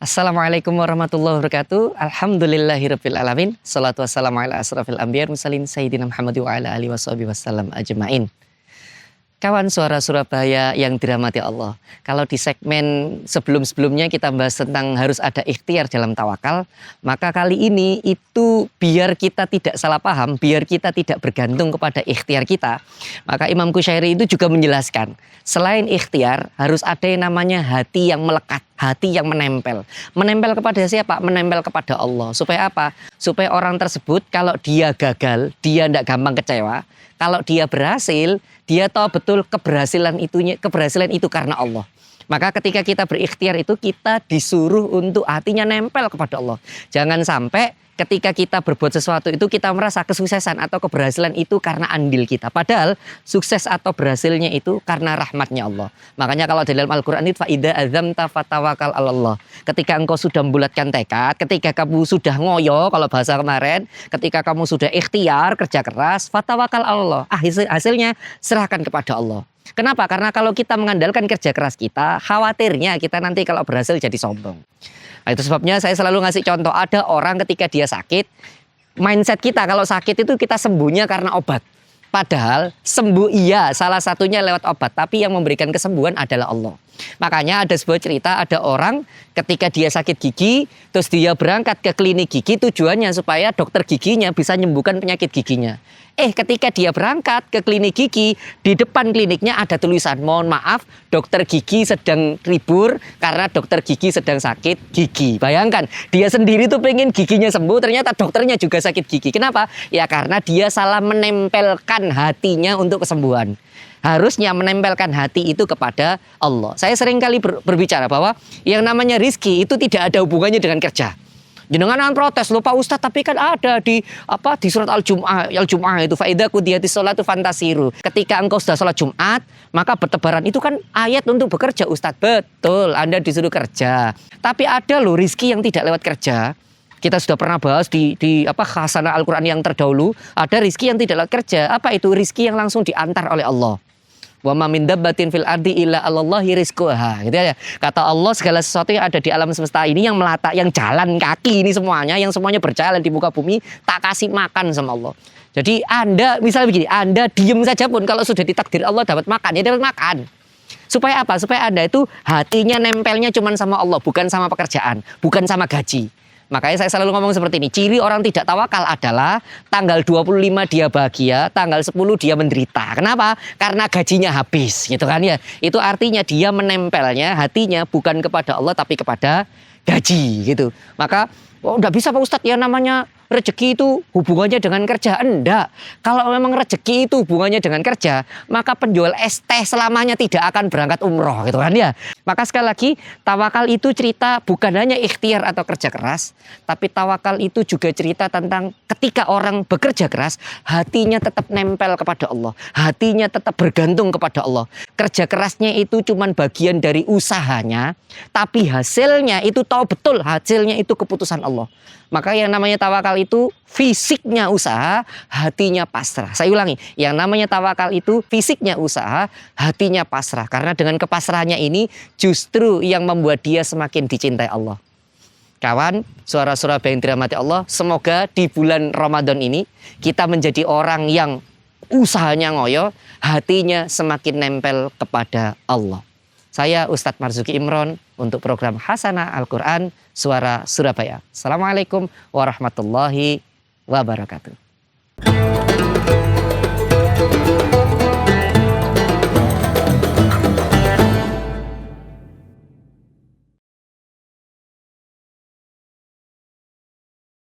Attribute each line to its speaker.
Speaker 1: Assalamualaikum warahmatullahi wabarakatuh. Alhamdulillahirabbil alamin. Shalatu wassalamu ala asrofil anbiya mursalin sayyidina Muhammad wa ala alihi washabihi wasallam ajmain. Kawan suara Surabaya yang dirahmati Allah. Kalau di segmen sebelum-sebelumnya kita bahas tentang harus ada ikhtiar dalam tawakal, maka kali ini itu biar kita tidak salah paham, biar kita tidak bergantung kepada ikhtiar kita. Maka Imam Qusyayri itu juga menjelaskan, selain ikhtiar harus ada yang namanya hati yang melekat, hati yang menempel. Menempel kepada siapa? Menempel kepada Allah. Supaya apa? Supaya orang tersebut kalau dia gagal, dia tidak gampang kecewa. Kalau dia berhasil, dia tahu betul keberhasilan itu karena Allah. Maka ketika kita berikhtiar itu kita disuruh untuk hatinya nempel kepada Allah. Jangan sampai ketika kita berbuat sesuatu itu kita merasa kesuksesan atau keberhasilan itu karena andil kita. Padahal sukses atau berhasilnya itu karena rahmatnya Allah. Makanya kalau di dalam Al-Quran itu fa'idha azamta fatawakal Allah. Ketika engkau sudah membulatkan tekad, ketika kamu sudah ngoyo, kalau bahasa kemarin, ketika kamu sudah ikhtiar, kerja keras, fatawakal Allah. Hasilnya serahkan kepada Allah. Kenapa? Karena kalau kita mengandalkan kerja keras kita, khawatirnya kita nanti kalau berhasil jadi sombong. Nah, itu sebabnya saya selalu ngasih contoh, ada orang ketika dia sakit, mindset kita kalau sakit itu kita sembuhnya karena obat. Padahal sembuh iya, salah satunya lewat obat, tapi yang memberikan kesembuhan adalah Allah. Makanya ada sebuah cerita, ada orang ketika dia sakit gigi, terus dia berangkat ke klinik gigi tujuannya supaya dokter giginya bisa menyembuhkan penyakit giginya. Ketika dia berangkat ke klinik gigi, di depan kliniknya ada tulisan, mohon maaf, dokter gigi sedang libur karena dokter gigi sedang sakit gigi. Bayangkan, dia sendiri tuh pengen giginya sembuh, ternyata dokternya juga sakit gigi. Kenapa? Ya karena dia salah menempelkan hatinya untuk kesembuhan. Harusnya menempelkan hati itu kepada Allah. Saya sering kali berbicara bahwa yang namanya rizki itu tidak ada hubungannya dengan kerja. Jenengan protes, lupa Ustadz, tapi kan ada di surat Al-Jum'ah itu faida qudiyatis sholatu fantasiru. Ketika engkau sudah sholat Jumat, maka bertebaran. Itu kan ayat untuk bekerja, Ustadz. Betul, Anda disuruh kerja. Tapi ada loh rizki yang tidak lewat kerja. Kita sudah pernah bahas di khasanah Al-Quran yang terdahulu, ada rizki yang tidak lewat kerja. Apa itu? Rizki yang langsung diantar oleh Allah. Wa ma min dabbatin fil ardi illa 'alallahi rizquha, gitu ya. Kata Allah, segala sesuatu yang ada di alam semesta ini yang melata, yang jalan kaki ini semuanya, yang semuanya berjalan di muka bumi, tak kasih makan sama Allah. Jadi Anda misalnya begini, Anda diem saja pun kalau sudah ditakdir Allah dapat makan, ya dapat makan. Supaya apa? Supaya Anda itu hatinya nempelnya cuma sama Allah, bukan sama pekerjaan, bukan sama gaji. Makanya saya selalu ngomong seperti ini, ciri orang tidak tawakal adalah tanggal 25 dia bahagia, tanggal 10 dia menderita. Kenapa? Karena gajinya habis, gitu kan ya. Itu artinya dia menempelnya hatinya bukan kepada Allah tapi kepada gaji, gitu. Maka enggak bisa Pak Ustadz, ya namanya rezeki itu hubungannya dengan kerja. Enggak. Kalau memang rezeki itu hubungannya dengan kerja, maka penjual es teh selamanya tidak akan berangkat umroh, gitu kan ya. Maka sekali lagi, tawakal itu cerita bukan hanya ikhtiar atau kerja keras, tapi tawakal itu juga cerita tentang ketika orang bekerja keras, hatinya tetap nempel kepada Allah, hatinya tetap bergantung kepada Allah. Kerja kerasnya itu cuma bagian dari usahanya, tapi hasilnya itu tahu betul hasilnya itu keputusan Allah. Maka yang namanya tawakal itu fisiknya usaha, hatinya pasrah. Saya ulangi, yang namanya tawakal itu fisiknya usaha, hatinya pasrah. Karena dengan kepasrahannya ini justru yang membuat dia semakin dicintai Allah. Kawan, suara Surabaya yang dirahmati Allah, semoga di bulan Ramadan ini kita menjadi orang yang usahanya ngoyo, hatinya semakin nempel kepada Allah. Saya Ustadz Marzuki Imron untuk program Hasanah Al-Quran Suara Surabaya. Assalamualaikum warahmatullahi wabarakatuh.